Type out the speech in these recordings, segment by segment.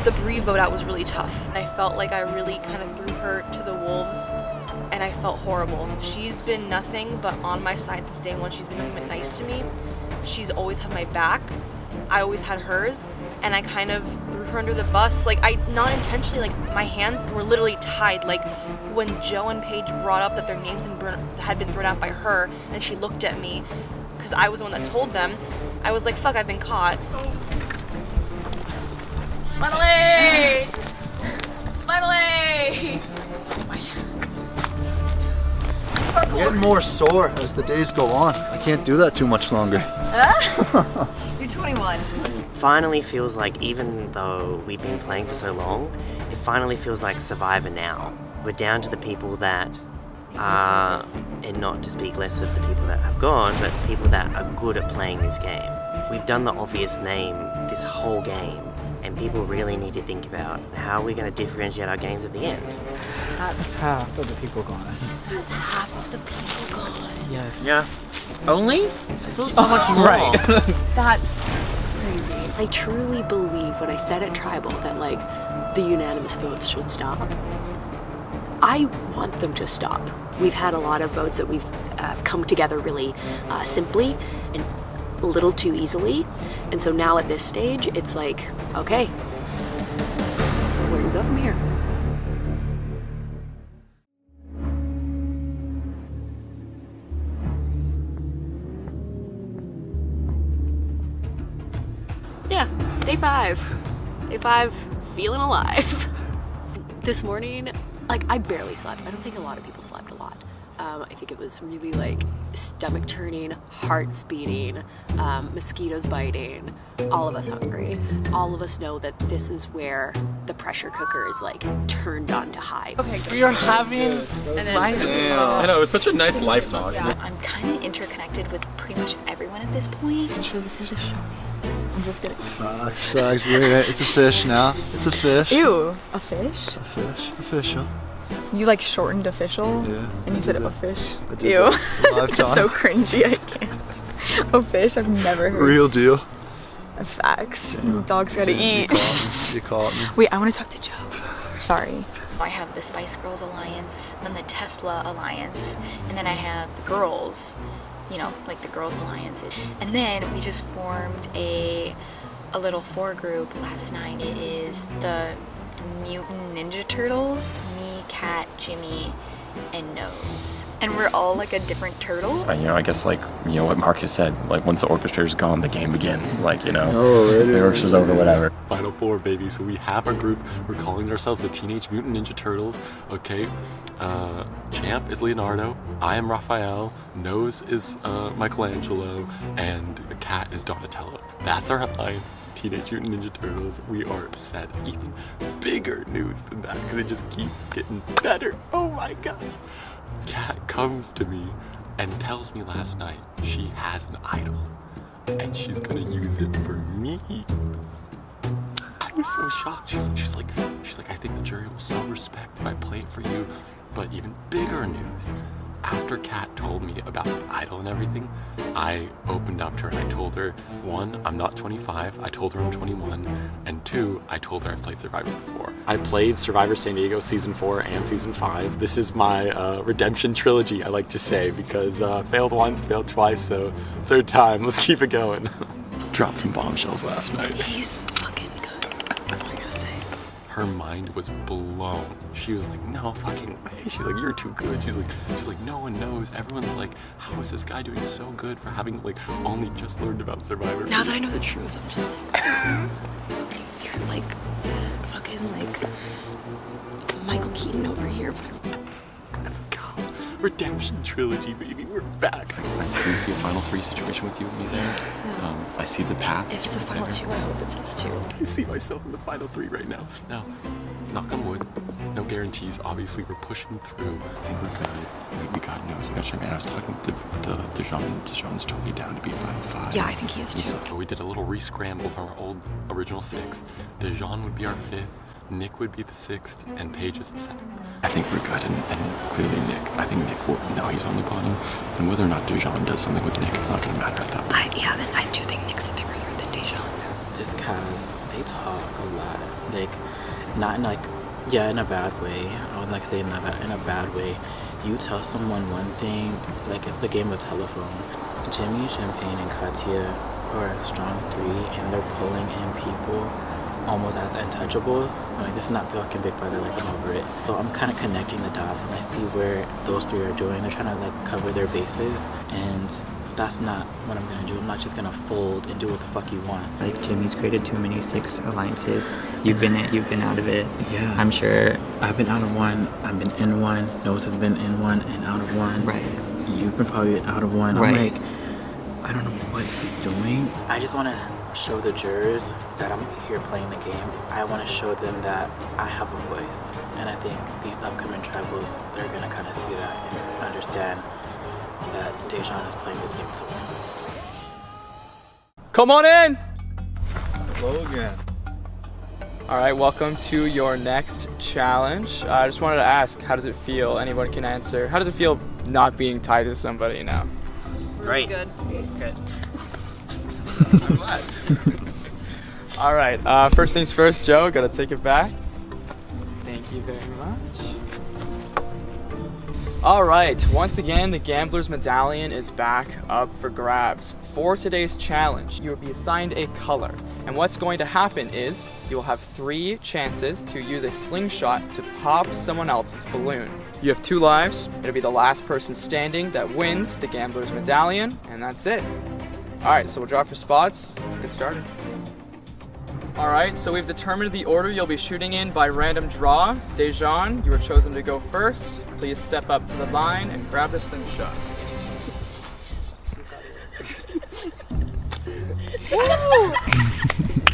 The Brie vote out was really tough. I felt like I really kind of threw her to the wolves, and I felt horrible. She's been nothing but on my side since day one. She's been nothing but nice to me. She's always had my back. I always had hers, and I kind of threw her under the bus. Like, I, not intentionally, like, my hands were literally tied. Like, when Joe and Paige brought up that their names had been thrown out by her, and she looked at me, because I was the one that told them, I was like, fuck, I've been caught. Medallion! Medallion! I'm getting more sore as the days go on. I can't do that too much longer. You're 21. Finally feels like, even though we've been playing for so long, it finally feels like Survivor now. We're down to the people that are, and not to speak less of the people that have gone, but people that are good at playing this game. We've done the obvious name this whole game, and people really need to think about how we're going to differentiate our games at the end. That's half of the people gone. That's half of the people gone. Yes. Yeah. Only? Right. That's crazy. I truly believe when I said at Tribal that, like, the unanimous votes should stop. I want them to stop. We've had a lot of votes that we've come together really simply and a little too easily. And so now at this stage, it's like, okay, where do we go from here? Yeah, day 5. Day 5, feeling alive. This morning, like, I barely slept. I don't think a lot of people slept a lot. I think it was really, like, stomach turning, hearts beating, mosquitoes biting, all of us hungry. All of us know that this is where the pressure cooker is, like, turned on to high. Okay, We are having life. I know, it was such a nice life talk. I'm kind of interconnected with pretty much everyone at this point. so this is a showcase. I'm just kidding. Facts, it's a fish now. It's a fish. Ew, a fish? A fish. Official. You like shortened official? Yeah. And you said a fish? I did Ew. that. Live That's so time. cringy, I can't. A fish? I've never heard. Real deal. Facts. Dogs gotta eat. You caught me. Wait, I want to talk to Joe. Sorry. I have the Spice Girls Alliance, then the Tesla Alliance, and then I have the girls, you know, like the Girls Alliance. And then we just formed a little 4 group last night. It is the Mutant Ninja Turtles, me, Kat, Jimmy, and Nose. And we're all like a different turtle. You know, I guess, like, you know what Marcus said, like, once the orchestra's gone, the game begins. Like, you know, the orchestra's over, whatever. Final 4, baby. So we have our group. We're calling ourselves the Teenage Mutant Ninja Turtles. Okay. Champ is Leonardo. I am Raphael. Nose is Michelangelo. And Kat is Donatello. That's our alliance. Teenage Mutant Ninja Turtles. We are set. Even bigger news than that, because it just keeps getting better. Oh my god. Kat comes to me and tells me last night she has an idol and she's gonna use it for me. I was so shocked. She's like, I think the jury will so respect if I play it for you. But even bigger news, after Kat told me about the idol and everything, I opened up to her and I told her, 1, I'm not 25, I told her I'm 21, and 2, I told her I've played Survivor before. I played Survivor San Diego Season 4 and Season 5. This is my redemption trilogy, I like to say, because failed once, failed twice, so 3rd time, let's keep it going. Dropped some bombshells last night. He's fucking good. That's all I gotta say. Her mind was blown. She was like, no fucking way. She's like, you're too good. She's like, no one knows. Everyone's like, how is this guy doing so good for having, like, only just learned about Survivor? Now that I know the truth, I'm just like, you're like fucking like Michael Keaton over here. Let's go. Redemption trilogy, baby. We're back. I do see a final 3 situation with you and me there. I see the path. If it's a final 2, I hope it says 2. I see myself in the final 3 right now. Now, knock on wood. No guarantees. Obviously, we're pushing through. I think we're good. We got Nose. We got Sherman. I was talking to Dijon. Dijon's totally down to be final 5. Yeah, I think he is too. So we did a little re-scramble from our old original 6. Dijon would be our 5th. Nick would be the 6th, and Paige is the 7th. I think we're good, and clearly Nick. I think Nick will. Now he's on the bottom, and whether or not Dijon does something with Nick, it's not going to matter at that point. I do think Nick's a bigger threat than Dejan. this cast, they talk a lot. Like, not in like, yeah, in a bad way. I was not saying in a bad way. You tell someone one thing, like it's the game of telephone. Jimmy, Champagne, and Katya are a strong three, and they're pulling in people almost as untouchables. Like, this is not fucking Big Brother, like I'm over it. So I'm kind of connecting the dots, and I see where those three are doing. They're trying to like cover their bases, and that's not what I'm gonna do. I'm not just gonna fold and do what the fuck you want. Like, Jimmy's created too many 6 alliances. You've been out of it. Yeah. I'm sure. I've been out of one. I've been in one. Nose has been in one and out of one. Right. You've been probably out of one. Right. I'm like, I don't know what he's doing. I just want to show the jurors that I'm here playing the game. I want to show them that I have a voice. And I think these upcoming tribals, they're gonna kind of see that and understand that Dejan is playing this game to win. Come on in! Hello again. All right, welcome to your next challenge. I just wanted to ask, how does it feel? Anyone can answer. How does it feel not being tied to somebody now? Great. Good. Good. I'm glad. All right, first things first, Joe, gotta take it back. Thank you very much. All right, once again, the Gambler's Medallion is back up for grabs. For today's challenge, you will be assigned a color. And what's going to happen is you will have 3 chances to use a slingshot to pop someone else's balloon. You have 2 lives. It'll be the last person standing that wins the Gambler's Medallion, and that's it. All right, so we'll draw for spots. Let's get started. All right, so we've determined the order you'll be shooting in by random draw. Dejan, you were chosen to go first. Please step up to the line and grab the slingshot.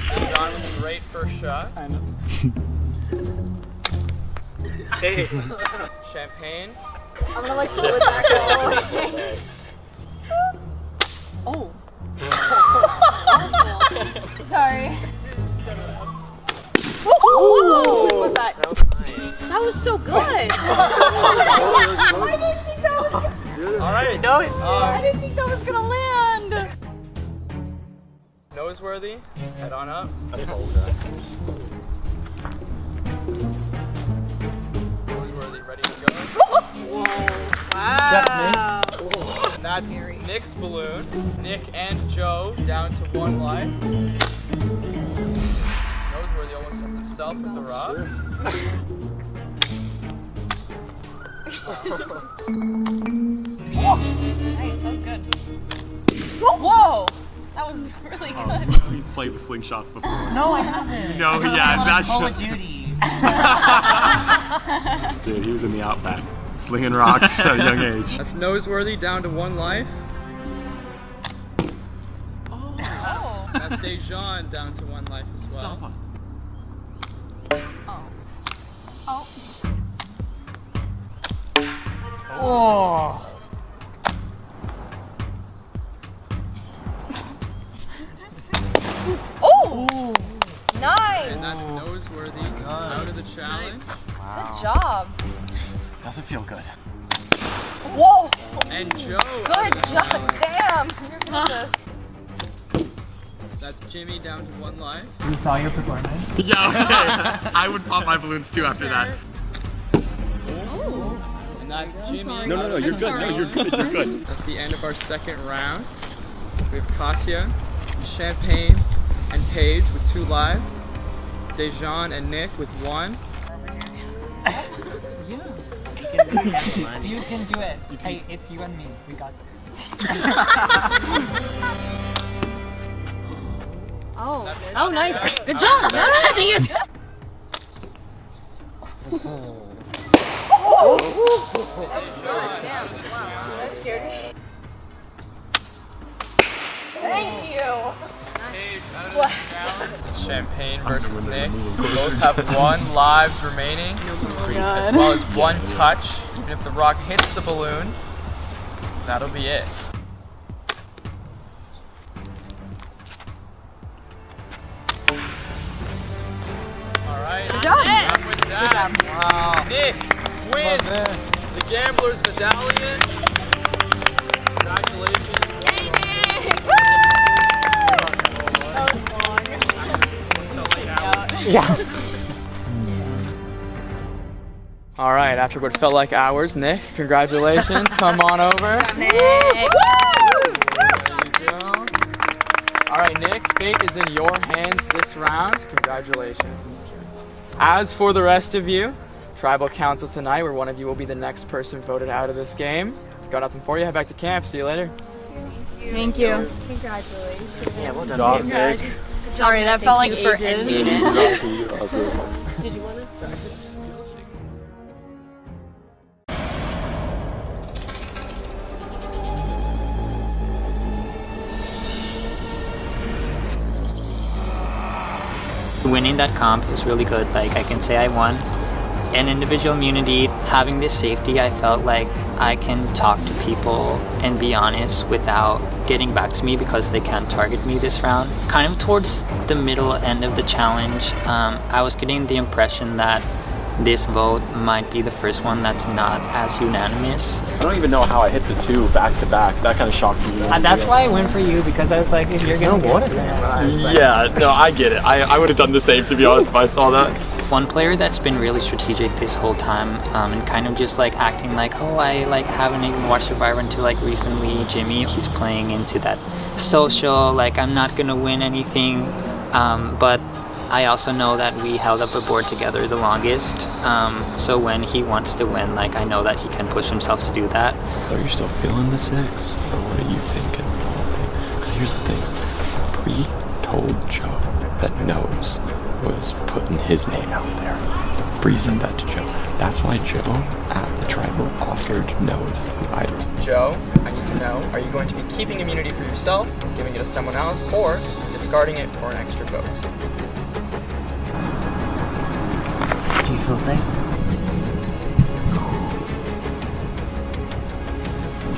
Dejan with a great first shot. I know. Hey. Champagne. I'm gonna like pull it back all the way. Oh. Sorry. Whoa! What was that? That was so good. I didn't think that was gonna... All right. I didn't think that was gonna land. Noseworthy, head on up. Noseworthy, ready to go. Whoa. Wow. And that's Nick's balloon. Nick and Joe down to 1 life. Noseworthy almost hits himself with the rock. Nice, that was good. Whoa! That was really good. He's played with slingshots before. No, I haven't. No, yeah, that's Call of Duty. Dude, he was in the Outback, slinging rocks at a young age. That's Noseworthy down to 1 life. Oh. That's Dejan down to 1 life as well. Stop. Oh. Oh. Oh! Nice! And that's Noseworthy out of the challenge. Good job. Doesn't feel good. Whoa! And Joe. Good job. Damn! You're good at That's Jimmy down to 1 life. You saw your performance? Yeah, okay. I would pop my balloons too after that. And that's Jimmy. No, you're good. No, you're good. You're good. That's the end of our second round. We have Katya, Champagne, and Paige with 2 lives. Dejan and Nick with 1. You can do it. Hey, it's you and me. We got this. Oh, nice. Good job. Nice. Damn. Wow. That scared me. Thank you. It's Champagne versus Nick. Both have 1 lives remaining, as well as 1 touch. Even if the rock hits the balloon, that'll be it. Alright, Good job. and with that, Nick wins the Gambler's Medallion. Congratulations. Yay, Nick! Woo! That was fun. Yeah. All right, after what felt like hours, Nick, congratulations. Come on over. There you go. All right, Nick, fate is in your hands this round. Congratulations. As for the rest of you, Tribal Council tonight, where one of you will be the next person voted out of this game. Got nothing for you. Head back to camp. See you later. Thank you. Congratulations. Yeah, well done. Job, Nick. Sorry, that felt like ages. Awesome. Did you want to? Winning that comp was really good. Like, I can say I won. And individual immunity, having this safety, I felt like I can talk to people and be honest without getting back to me because they can't target me this round. Kind of towards the middle end of the challenge, I was getting the impression that this vote might be the first one that's not as unanimous. I don't even know how I hit the two back to back. That kind of shocked me. That's why I went for you, because I was like, if you're gonna get it, Yeah, no, I get it. I would have done the same, to be honest, if I saw that. One player that's been really strategic this whole time, and kind of just like acting like, oh, I like haven't even watched Survivor until like recently, Jimmy. He's playing into that social, like I'm not gonna win anything, but I also know that we held up a board together the longest, so when he wants to win, like I know that he can push himself to do that. Are you still feeling the 6? Or what are you thinking? Because here's the thing. Bree told Joe that Nose was putting his name out there. Bree said that to Joe. That's why Joe at the tribal offered Nose the idol. Joe, I need to know, are you going to be keeping immunity for yourself, giving it to someone else, or discarding it for an extra vote? Do you feel safe?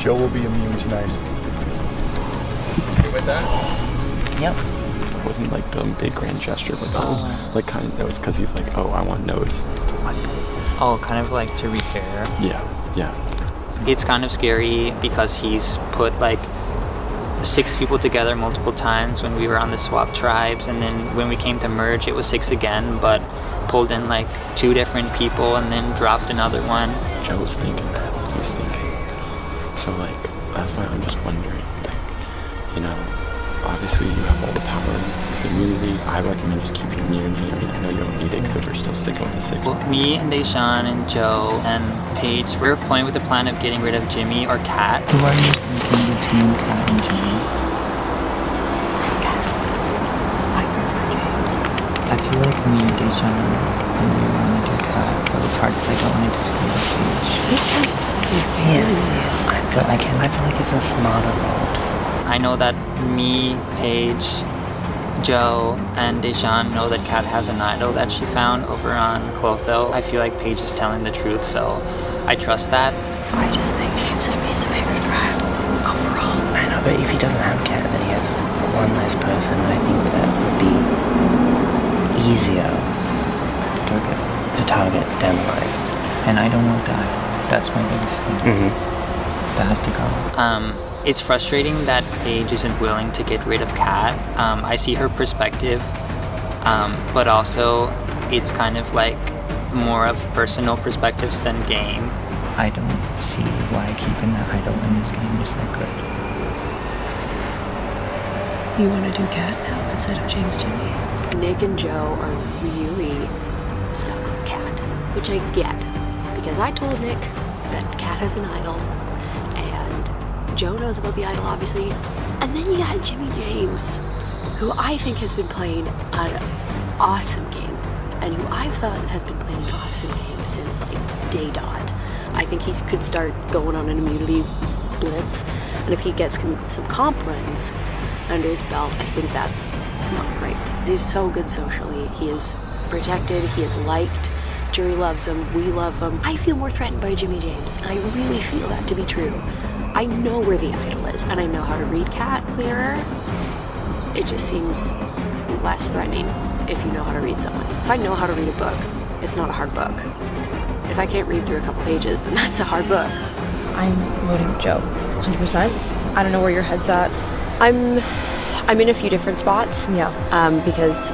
Joe will be immune tonight. You with that? Yep. It wasn't like the big grand gesture, but like kind of, it's because he's like, oh, I want Nose. Oh, kind of like to repair. Yeah. It's kind of scary because he's put like 6 people together multiple times when we were on the swap tribes, and then when we came to merge, it was 6 again, but pulled in like 2 different people and then dropped another one. Joe's thinking that. He's thinking. So like, that's why I'm just wondering, like, you know, obviously you have all the power with immunity. I recommend just keeping immunity. I mean, I know you don't need it because we're still sticking with the 6. Well, me and Deshaun and Joe and Paige, we're playing with the plan of getting rid of Jimmy or Kat. Who are you thinking between Kat and Jimmy? I feel like me and Deshaun and we want to do Kat, but it's hard because I don't want to disagree with Paige. It's hard to disagree. Yeah, I feel like it's a smarter vote. I know that me, Paige, Joe, and Deshaun know that Kat has an idol that she found over on Clotho. I feel like Paige is telling the truth, so I trust that. I just think James would be a bigger threat overall. I know, but if he doesn't have Kat, then he has one less person, and I think that would be easier to target down the line. And I don't want that. That's my biggest thing. That has to go. It's frustrating that Paige isn't willing to get rid of Kat. I see her perspective, but also it's kind of like more of personal perspectives than game. I don't see why keeping the idol in this game is that good. You want to do Kat now instead of James Jimmy? Nick and Joe are really stuck with Kat, which I get, because I told Nick that Kat has an idol, and Joe knows about the idol, obviously, and then you got Jimmy James, who I think has been playing an awesome game, and who I've thought has been playing an awesome game since like day dot. I think he could start going on an immunity blitz, and if he gets some comp runs under his belt, I think that's not great. He's so good socially. He is protected. He is liked. Jury loves him. We love him. I feel more threatened by Jimmy James, and I really feel that to be true. I know where the idol is, and I know how to read Kat clearer. It just seems less threatening if you know how to read someone. If I know how to read a book, it's not a hard book. If I can't read through a couple pages, then that's a hard book. I'm voting Joe, 100%. I don't know where your head's at. I'm in a few different spots. Yeah. Because,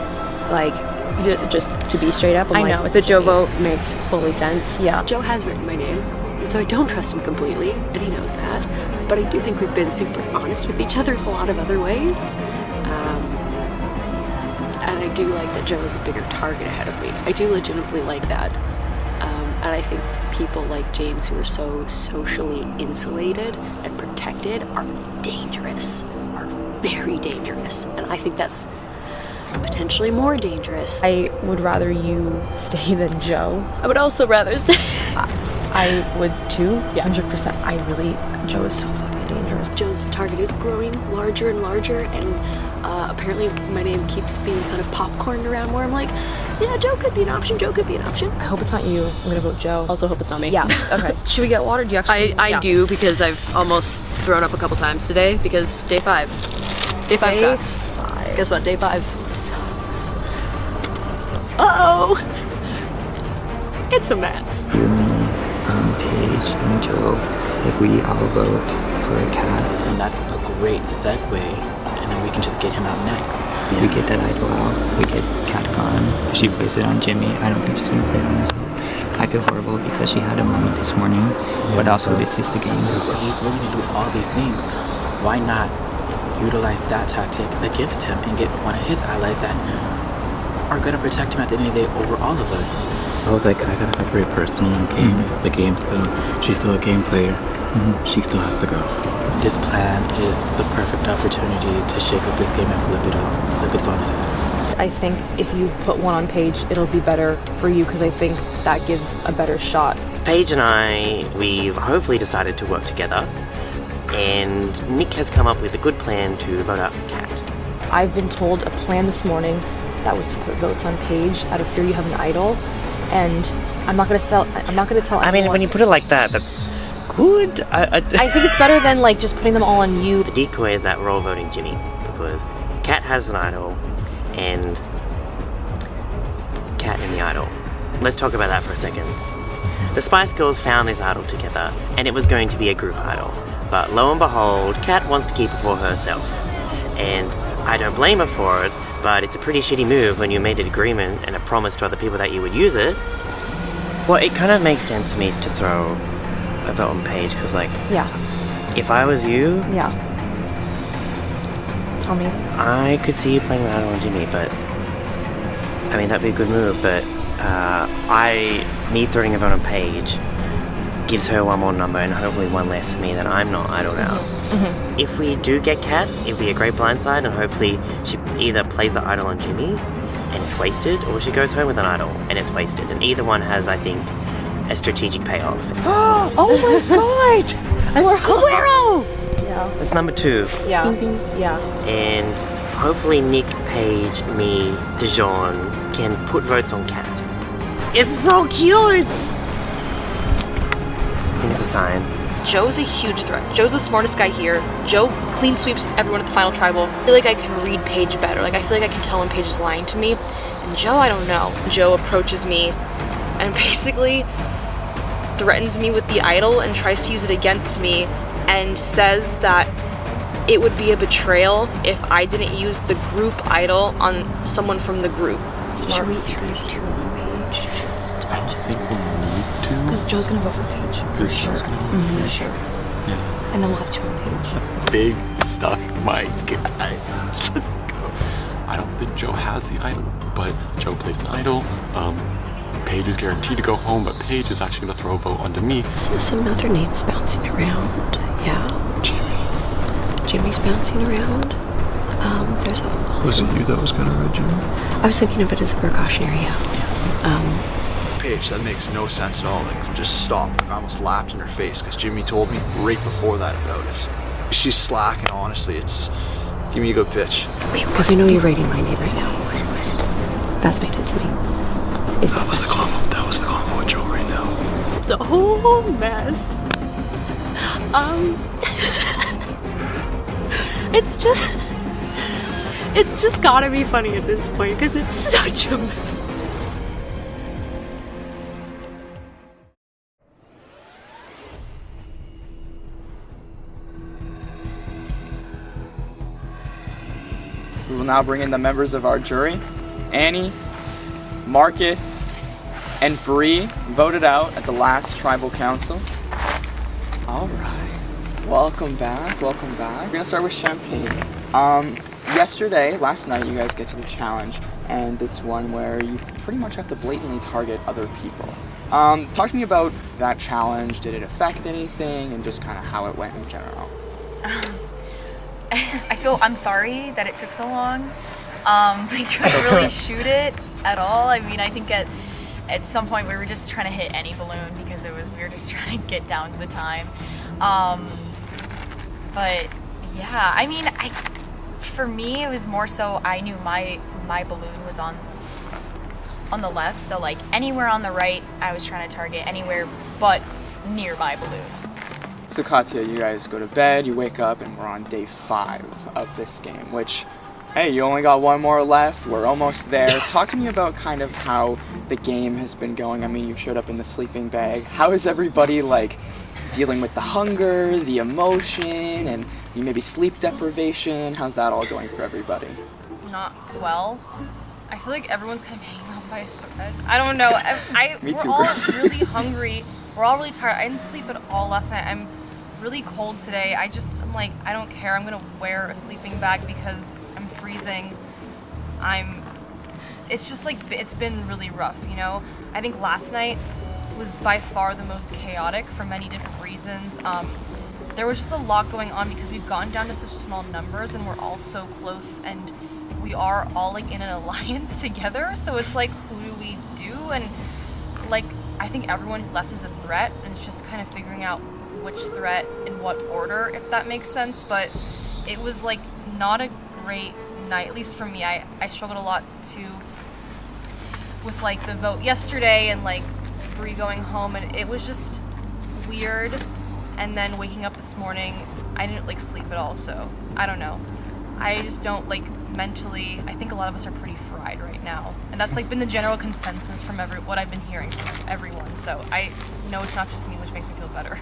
like, Just to be straight up, I know, it's the Joe funny. vote makes fully sense. Yeah. Joe has written my name, so I don't trust him completely, and he knows that. But I do think we've been super honest with each other in a lot of other ways. And I do like that Joe is a bigger target ahead of me. I do legitimately like that. And I think people like James, who are so socially insulated and protected, are dangerous, are very dangerous. And I think that's potentially more dangerous. I would rather you stay than Joe. I would also rather stay. I would too, 100%. Joe is so fucking dangerous. Joe's target is growing larger and larger, and apparently my name keeps being kind of popcorned around where I'm like, yeah, Joe could be an option, Joe could be an option. I hope it's not you. I'm gonna vote Joe. Also hope it's not me. Yeah, okay. Should we get water? Do you actually? I do, because I've almost thrown up a couple times today, because day 5 sucks. Guess what? Day 5 sucks. Uh-oh! It's a mess. You, me, Paige, and Joe, if we all vote for a cat. And that's a great segue, and then we can just get him out next. We get that idol out, we get Cat gone. If she plays it on Jimmy, I don't think she's gonna play it on herself. I feel horrible because she had a moment this morning, but also this is the game. He's willing to do all these things. Why not utilize that tactic against him and get one of his allies that are gonna protect him at the end of the day over all of us? I was like, I gotta separate personal and game. It's the game still. She's still a game player. She still has to go. This plan is the perfect opportunity to shake up this game and flip it on its head. I think if you put one on Paige, it'll be better for you, because I think that gives a better shot. Paige and I, we've hopefully decided to work together, and Nick has come up with a good plan to vote out Cat. I've been told a plan this morning that was to put votes on Paige out of fear you have an idol, and I'm not gonna tell I mean, everyone. when you put it like that, that's good. I think it's better than like just putting them all on you. The decoy is that we're all voting Jimmy, because Cat has an idol, and Cat and the idol. Let's talk about that for a second. The Spice Girls found this idol together, and it was going to be a group idol. But lo and behold, Cat wants to keep it for herself. And I don't blame her for it, but it's a pretty shitty move when you made an agreement and a promise to other people that you would use it. Well, it kind of makes sense to me to throw a vote on Paige, because like, Yeah. if I was you, Yeah. Tell me. I could see you playing that on Jimmy, but I mean, that'd be a good move, but me throwing a vote on Paige gives her one more number and hopefully one less for me that I'm not. I don't know. If we do get Cat, it'd be a great blindside, and hopefully she either plays the idol on Jimmy and it's wasted, or she goes home with an idol and it's wasted, and either one has, I think, a strategic payoff. Oh my god! A squirrel! Yeah. That's number 2. Yeah. Yeah. And hopefully Nick, Paige, me, Dijon can put votes on Cat. It's so cute! I think it's a sign. Joe's a huge threat. Joe's the smartest guy here. Joe clean sweeps everyone at the final tribal. I feel like I can read Paige better. Like, I feel like I can tell when Paige is lying to me. And Joe, I don't know. Joe approaches me and basically threatens me with the idol and tries to use it against me, and says that it would be a betrayal if I didn't use the group idol on someone from the group. Should we have 2 on Paige? I don't think we'll need to. Because Joe's gonna vote for Paige. Because Joe's gonna vote For sure. Yeah. And then we'll have 2 on Paige. Big stuff, my guy. Let's go. I don't think Joe has the idol, but Joe plays an idol. Paige is guaranteed to go home, but Paige is actually going to throw a vote onto me. Some other names bouncing around. Yeah. Jimmy's bouncing around. There's also... Was it you that was gonna read Jimmy? I was thinking of it as a precautionary, yeah. Paige, that makes no sense at all. Like, just stop. Like, I almost laughed in her face because Jimmy told me right before that about it. She's slacking, honestly. Give me a good pitch. Wait, because I know you're writing my name right now. That's made it to me. That was the convo with Joe right now. It's a whole mess. It's just gotta be funny at this point because it's such a mess. We will now bring in the members of our jury. Annie, Marcus and Bree voted out at the last tribal council. All right, welcome back, welcome back. We're gonna start with Champagne. Last night, you guys get to the challenge, and it's one where you pretty much have to blatantly target other people. Talk to me about that challenge. Did it affect anything, and just kind of how it went in general? I'm sorry that it took so long. We couldn't really shoot it at all. I mean, I think at some point we were just trying to hit any balloon because we were just trying to get down to the time. But yeah, I mean, for me it was more so I knew my balloon was on the left, so like anywhere on the right I was trying to target, anywhere but near my balloon. So Katya, you guys go to bed, you wake up, and we're on day 5 of this game, which, hey, you only got one more left, we're almost there. Talk to me about kind of how the game has been going. I mean, you've showed up in the sleeping bag. How is everybody, like, dealing with the hunger, the emotion, and maybe sleep deprivation? How's that all going for everybody? Not well. I feel like everyone's kind of hanging on by a thread. I don't know. Me too, we're all girl. really hungry. We're all really tired. I didn't sleep at all last night. I'm really cold today. I'm like, I don't care. I'm gonna wear a sleeping bag because I'm freezing. It's just like, it's been really rough, you know? I think last night was by far the most chaotic for many different reasons. There was just a lot going on because we've gone down to such small numbers and we're all so close, and we are all like in an alliance together. So it's like, who do we do? And like, I think everyone left as a threat, and it's just kind of figuring out which threat in what order, if that makes sense. But it was like not a great night, at least for me. I struggled a lot too with like the vote yesterday and like Bree going home, and it was just weird. And then waking up this morning, I didn't like sleep at all, so I don't know. I just don't like mentally, I think a lot of us are pretty fried right now, and that's like been the general consensus from what I've been hearing from everyone, so I know it's not just me, which makes me feel better.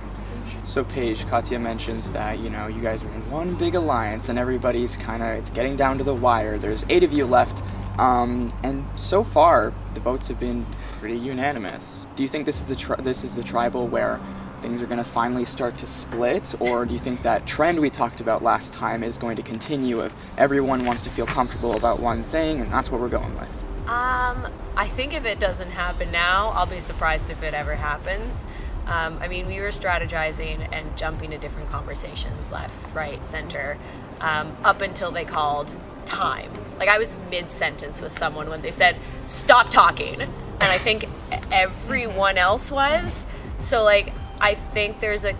So Paige, Katya mentions that, you know, you guys are in one big alliance and everybody's it's getting down to the wire. There's 8 of you left, and so far the votes have been pretty unanimous. Do you think this is the tribal where things are going to finally start to split, or do you think that trend we talked about last time is going to continue if everyone wants to feel comfortable about one thing, and that's what we're going with? I think if it doesn't happen now, I'll be surprised if it ever happens. I mean, we were strategizing and jumping to different conversations, left, right, center, up until they called time. Like, I was mid-sentence with someone when they said, stop talking, and I think everyone else was. So, like, I think there's a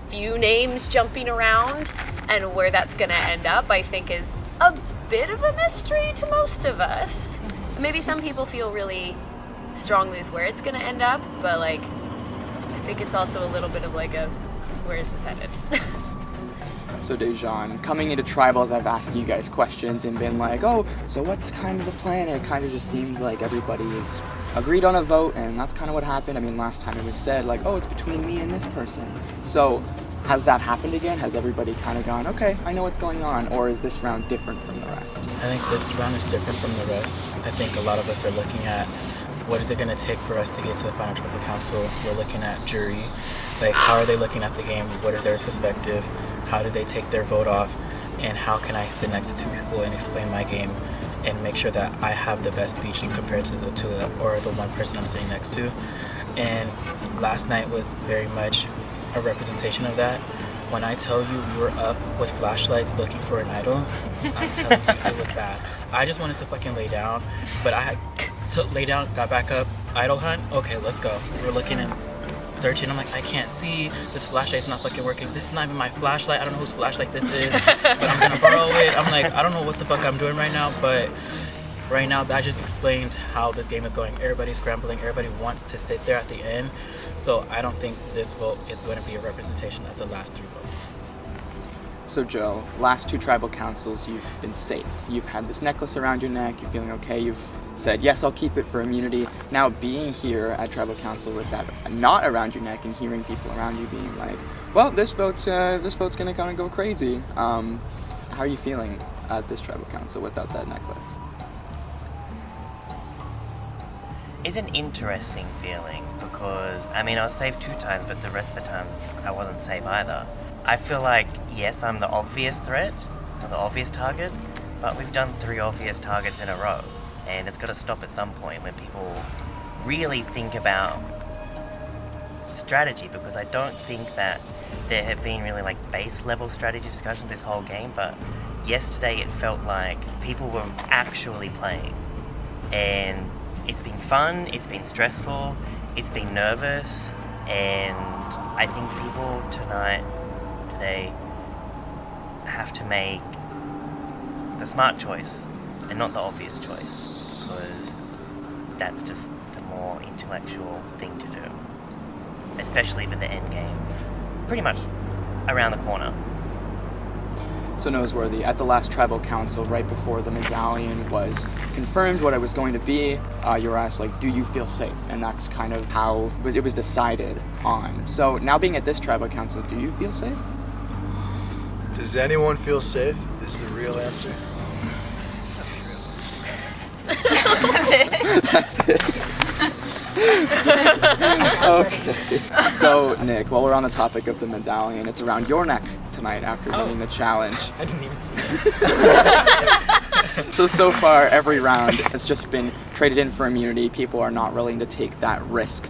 few names jumping around, and where that's going to end up, I think, is a bit of a mystery to most of us. Maybe some people feel really strongly with where it's going to end up, but like, I think it's also a little bit of like where is this headed? So Dejan, coming into tribals, I've asked you guys questions and been like, oh, so what's kind of the plan? And it kind of just seems like everybody is agreed on a vote, and that's kind of what happened. I mean, last time it was said like, oh, it's between me and this person. So has that happened again? Has everybody kind of gone, okay, I know what's going on, or is this round different from the rest? I think this round is different from the rest. I think a lot of us are looking at what is it going to take for us to get to the final tribal council. We're looking at jury, like how are they looking at the game, what is their perspective, how do they take their vote off, and how can I sit next to 2 people and explain my game and make sure that I have the best speech compared to the one person I'm sitting next to. And last night was very much a representation of that. When I tell you we were up with flashlights looking for an idol, I'm telling you, it was bad. I just wanted to fucking lay down, but I had to lay down, got back up, idol hunt, okay, let's go. We're looking and searching, I'm like, I can't see, this flashlight's not fucking working, this is not even my flashlight, I don't know whose flashlight this is, but I'm gonna borrow it. I'm like, I don't know what the fuck I'm doing right now, but right now that just explains how this game is going. Everybody's scrambling, everybody wants to sit there at the end, so I don't think this vote is going to be a representation of the last 3 votes. So Joe, last 2 tribal councils, you've been safe. You've had this necklace around your neck, you're feeling okay, you've said, yes, I'll keep it for immunity. Now being here at tribal council with that not around your neck and hearing people around you being like, well, this vote's gonna kind of go crazy. How are you feeling at this tribal council without that necklace? is an interesting feeling because, I mean, I was safe 2 times, but the rest of the time I wasn't safe either. I feel like, yes, I'm the obvious threat, or the obvious target, but we've done 3 obvious targets in a row, and it's got to stop at some point when people really think about strategy, because I don't think that there have been really like base level strategy discussions this whole game, but yesterday it felt like people were actually playing, and it's been fun, it's been stressful, it's been nervous, and I think people today have to make the smart choice and not the obvious choice, because that's just the more intellectual thing to do, especially with the end game pretty much around the corner. So Noseworthy, at the last tribal council, right before the medallion was confirmed what it was going to be, you were asked, like, do you feel safe? And that's kind of how it was decided on. So now being at this tribal council, do you feel safe? Does anyone feel safe? Is the real answer. So true. That's it. That's it. Okay. So, Nick, while we're on the topic of the medallion, it's around your neck tonight after winning the challenge. I didn't even see that. So far, every round has just been traded in for immunity. People are not willing to take that risk.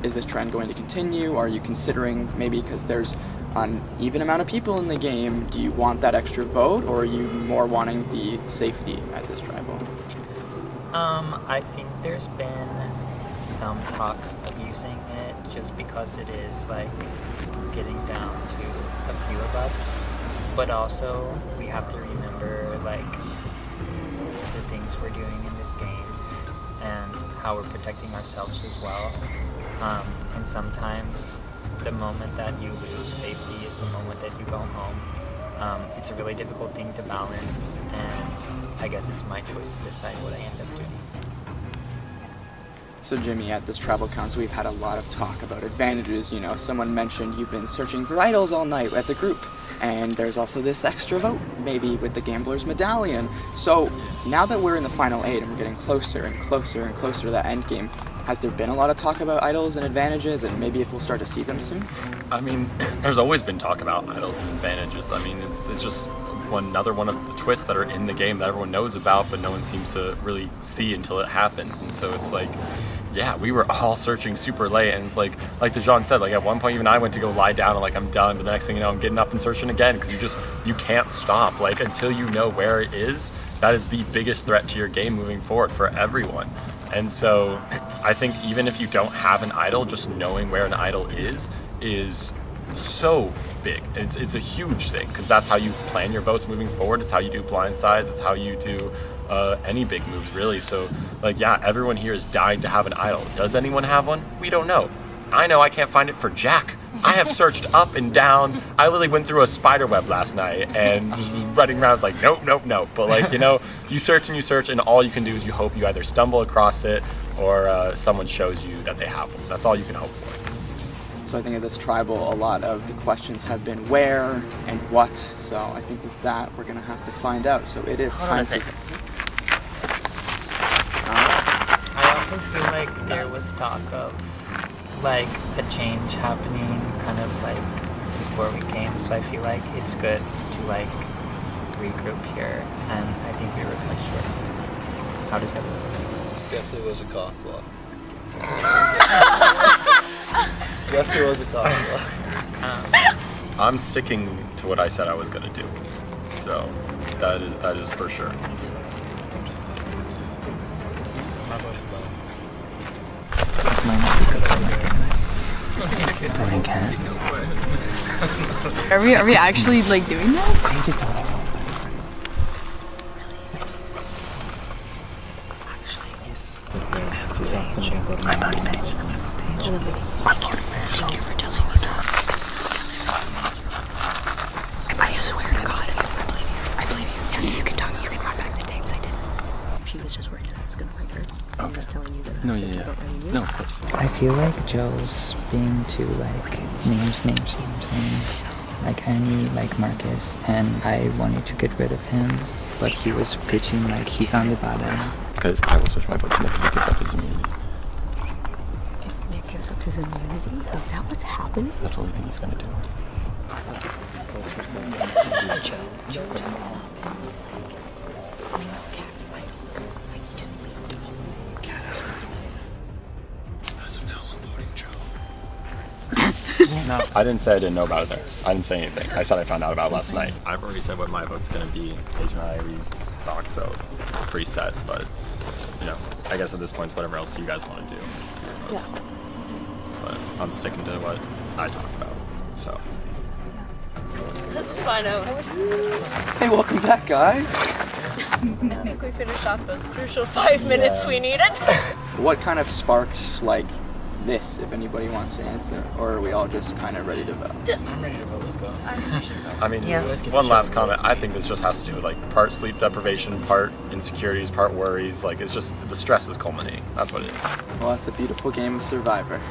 Is this trend going to continue? Are you considering, maybe because there's an even amount of people in the game, do you want that extra vote, or are you more wanting the safety at this tribal? I think there's been some talks of using it just because it is like getting down to a few of us, but also we have to remember like the things we're doing in this game and how we're protecting ourselves as well, and sometimes the moment that you lose safety is the moment that you go home. It's a really difficult thing to balance, and I guess it's my choice to decide what I end up doing. So Jimmy, at this tribal council, we've had a lot of talk about advantages. You know, someone mentioned you've been searching for idols all night as a group, and there's also this extra vote, maybe with the Gambler's Medallion. So now that we're in the final 8 and we're getting closer and closer and closer to that end game, has there been a lot of talk about idols and advantages, and maybe if we'll start to see them soon? I mean, there's always been talk about idols and advantages. I mean, it's just another one of the twists that are in the game that everyone knows about, but no one seems to really see until it happens. And so it's like, yeah, we were all searching super late, and it's like Dejan said, like at one point even I went to go lie down and like I'm done, but the next thing you know I'm getting up and searching again, because you can't stop. Like until you know where it is, that is the biggest threat to your game moving forward for everyone. And so I think even if you don't have an idol, just knowing where an idol is so big. It's a huge thing, because that's how you plan your votes moving forward. It's how you do blindsides. It's how you do any big moves, really. So, like, yeah, everyone here is dying to have an idol. Does anyone have one? We don't know. I know I can't find it for Jack. I have searched up and down. I literally went through a spider web last night and was running around. I was like, nope. But like, you know, you search, and all you can do is you hope you either stumble across it or someone shows you that they have one. That's all you can hope for. So I think at this tribal, a lot of the questions have been where and what. So I think with that, we're going to have to find out. So it is time to... I also feel like there was talk of like a change happening kind of like before we came, so I feel like it's good to like regroup here, and I think we were cut short. How does everyone feel? Definitely was a cock block. Definitely was a cock block. I'm sticking to what I said I was going to do. So that is for sure. Might not be good for my game. But I can't. Are we actually like doing this? I just don't know. I'm on page. Thank you for telling me. I swear to God, I believe you. You can talk. You can run back the tapes. I did. She was just worried that I was gonna write her. I'm just telling you that. No, of course. I feel like Joe's being too like names, like Annie, like Marcus, and I wanted to get rid of him, but he was pitching like he's on the bottom. Because I will switch my vote to Nick because that gives immunity. his immunity? Is that what's happening? That's what we think he's gonna do. Joe just got up and was like, something about Cat's vital. Like, he just leaped up. Cat has an idol. As of now, I'm voting Joe. No. I didn't say I didn't know about it there. I didn't say anything. I said I found out about it last night. I've already said what my vote's gonna be. Paige and I, we talked, so it's pretty set, but you know, I guess at this point it's whatever else you guys want to do. Yeah. But I'm sticking to what I talked about, so. Let's just find out. Hey, welcome back, guys. I think we finished off those crucial 5 minutes we needed. What kind of sparks like this, if anybody wants to answer, or are we all just kind of ready to vote? I'm ready to vote. Let's go. I mean, one last comment. I think this just has to do with like part sleep deprivation, part insecurities, part worries. Like it's just the stress is culminating. That's what it is. Well, that's a beautiful game of Survivor.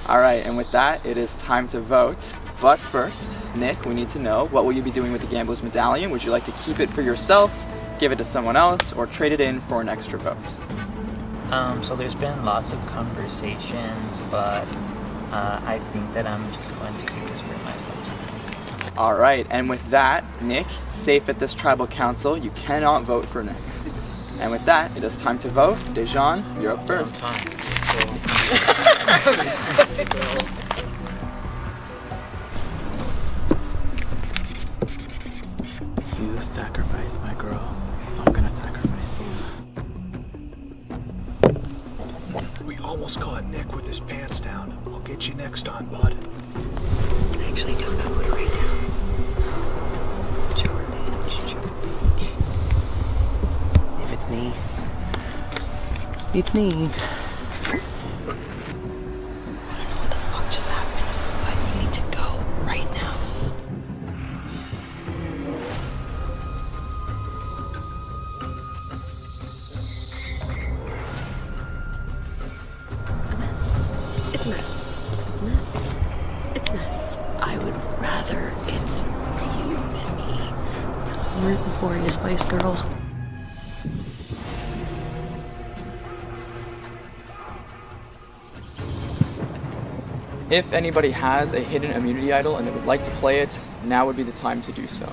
All right, and with that, it is time to vote. But first, Nick, we need to know, what will you be doing with the Gambler's Medallion? Would you like to keep it for yourself, give it to someone else, or trade it in for an extra vote? So there's been lots of conversations, but I think that I'm just going to keep this for myself. All right, and with that, Nick, safe at this tribal council, you cannot vote for Nick. And with that, it is time to vote. Dejan, you're up first. You sacrificed my girl, so I'm gonna sacrifice you. We almost caught Nick with his pants down. I'll get you next time, bud. I actually don't know who to write down. George. If it's me, it's me. What the fuck just happened? But you need to go right now. It's a mess. It's a mess. It's a mess. I would rather it's you than me. I'm rooting for you, Spice Girl. If anybody has a hidden immunity idol and they would like to play it, now would be the time to do so.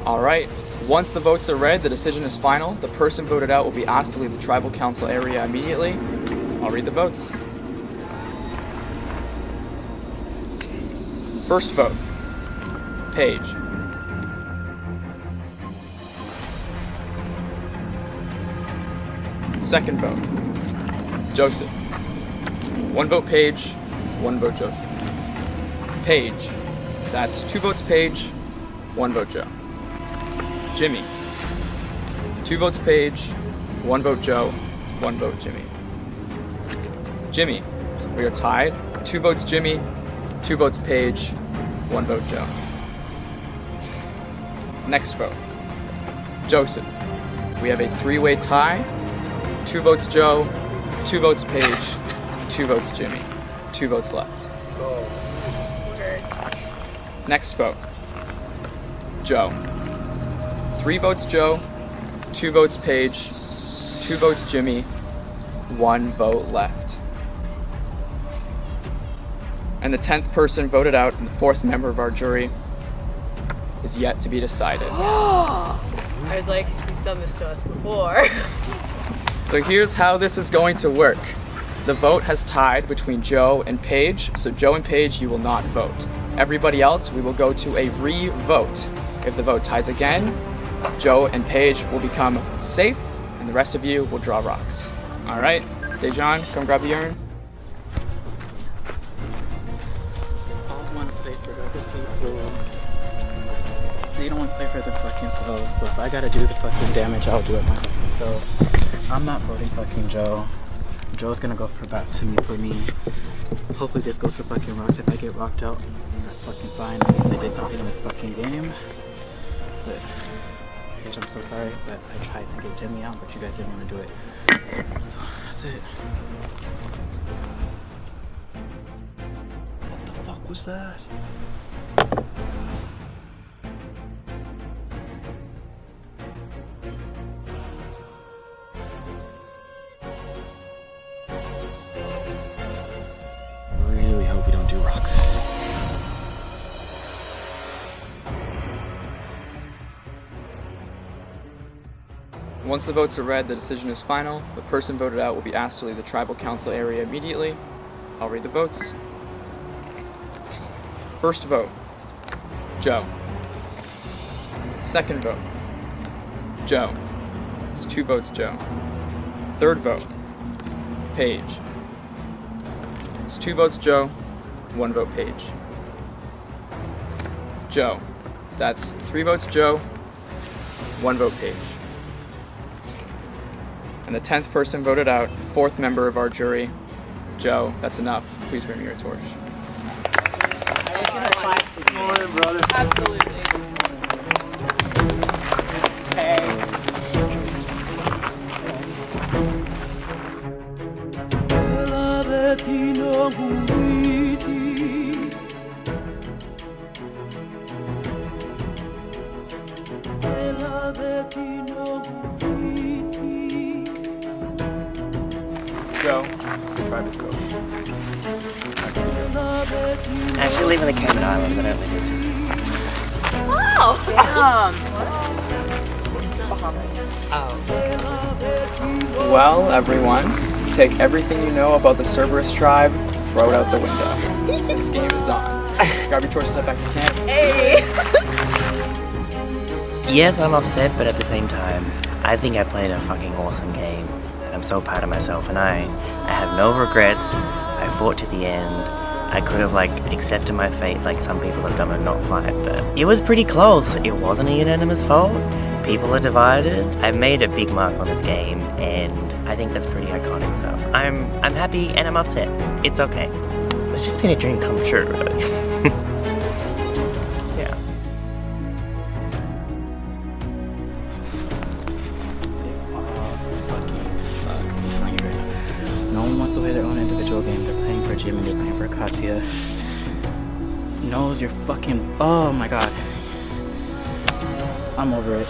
Alright, once the votes are read, the decision is final. The person voted out will be asked to leave the tribal council area immediately. I'll read the votes. First vote, Paige. Second vote, Joseph. One vote Paige, one vote Joseph. Paige, that's 2 votes Paige, 1 vote Joe. Jimmy, 2 votes Paige, 1 vote Joe, 1 vote Jimmy. Jimmy, we are tied, 2 votes Jimmy, 2 votes Paige, 1 vote Joe. Next vote, Joseph. We have a 3-way tie, 2 votes Joe, 2 votes Paige, 2 votes Jimmy. 2 votes left. Next vote, Joe. 3 votes Joe, 2 votes Paige, 2 votes Jimmy, 1 vote left. And the 10th person voted out, and the 4th member of our jury is yet to be decided. I was like, he's done this to us before. So here's how this is going to work. The vote has tied between Joe and Paige, so Joe and Paige, you will not vote. Everybody else, we will go to a re-vote. If the vote ties again, Joe and Paige will become safe, and the rest of you will draw rocks. All right, Dejan, come grab the urn. I want to play for other people. They don't want to play for the fucking slow, so if I gotta do the fucking damage, I'll do it myself. So I'm not voting fucking Joe. Joe's gonna go for back to me for me. Hopefully this goes for fucking rocks. If I get rocked out, that's fucking fine. At least I did something in this fucking game. But Paige, I'm so sorry, but I tried to get Jimmy out, but you guys didn't want to do it. So that's it. What the fuck was that? Once the votes are read, the decision is final. The person voted out will be asked to leave the tribal council area immediately. I'll read the votes. First vote, Joe. Second vote, Joe. It's 2 votes, Joe. Third vote, Paige. It's 2 votes, Joe. 1 vote, Paige. Joe. That's 3 votes, Joe. 1 vote, Paige. And the 10th person voted out, 4th member of our jury, Joe. That's enough. Please bring me your torch. Morning, brother. Absolutely. Joe, the tribe is go. Actually, leaving the Cayman Islands, I don't think it's. Wow! Damn. Well, everyone, take everything you know about the Cerberus tribe, throw it out the window. This game is on. Grab your torches, head back to camp. Hey! Yes, I'm upset, but at the same time, I think I played a fucking awesome game. And I'm so proud of myself, and I have no regrets. I fought to the end. I could have, accepted my fate like some people have done and not fight, but it was pretty close. It wasn't a unanimous vote. People are divided. I've made a big mark on this game, and I think that's pretty iconic, so I'm happy and I'm upset. It's okay. It's just been a dream come true. Yeah. No one wants to play their own individual game. They're playing for Jimmy, they're playing for Katya. Knows you're fucking. Oh my god. I'm over it.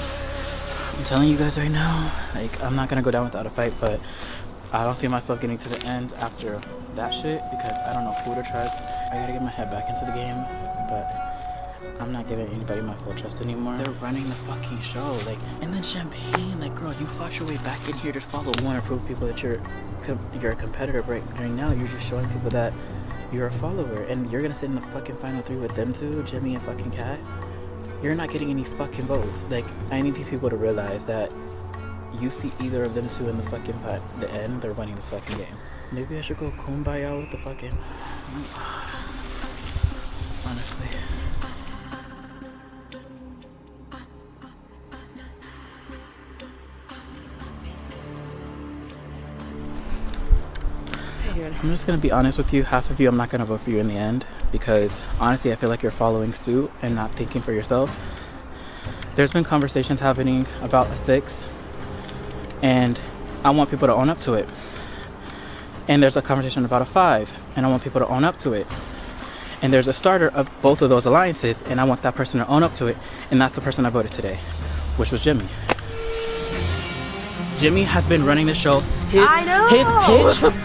I'm telling you guys right now, I'm not gonna go down without a fight, but I don't see myself getting to the end after that shit because I don't know who to trust. I gotta get my head back into the game, but I'm not giving anybody my full trust anymore. They're running the fucking show, and then Champagne, girl, you fought your way back in here to follow one or prove people that you're a competitor, but right now you're just showing people that you're a follower, and you're gonna sit in the fucking final 3 with them two, Jimmy and fucking Kat. You're not getting any fucking votes. I need these people to realize that you see either of them two in the fucking the end, they're winning this fucking game. Maybe I should go kumbaya with the fucking. Honestly. I'm just gonna be honest with you. Half of you, I'm not gonna vote for you in the end because honestly, I feel like you're following suit and not thinking for yourself. There's been conversations happening about a 6, and I want people to own up to it. And there's a conversation about a 5, and I want people to own up to it. And there's a starter of both of those alliances, and I want that person to own up to it, and that's the person I voted today, which was Jimmy. Jimmy has been running the show. I know.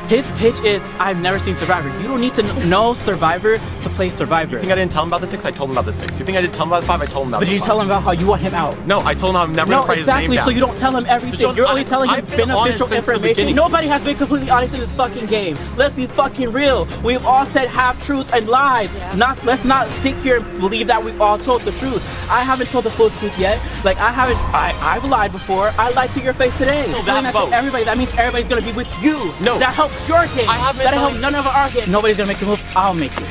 His pitch is, I've never seen Survivor. You don't need to know Survivor to play Survivor. You think I didn't tell him about the 6? I told him about the 6. You think I didn't tell him about the 5? I told him about the 5. But did you tell him about how you want him out? No, I told him I'm never gonna write his name down. So you don't tell him everything. You're only telling him beneficial information. Nobody has been completely honest in this fucking game. Let's be fucking real. We've all said half-truths and lies. Yeah. Let's not sit here and believe that we all told the truth. I haven't told the full truth yet. I've lied before. I lied to your face today. So that vote. Everybody, that means everybody's gonna be with you. No. That helps your game. I have been That helps none of our game. Nobody's gonna make the move. I'll make it.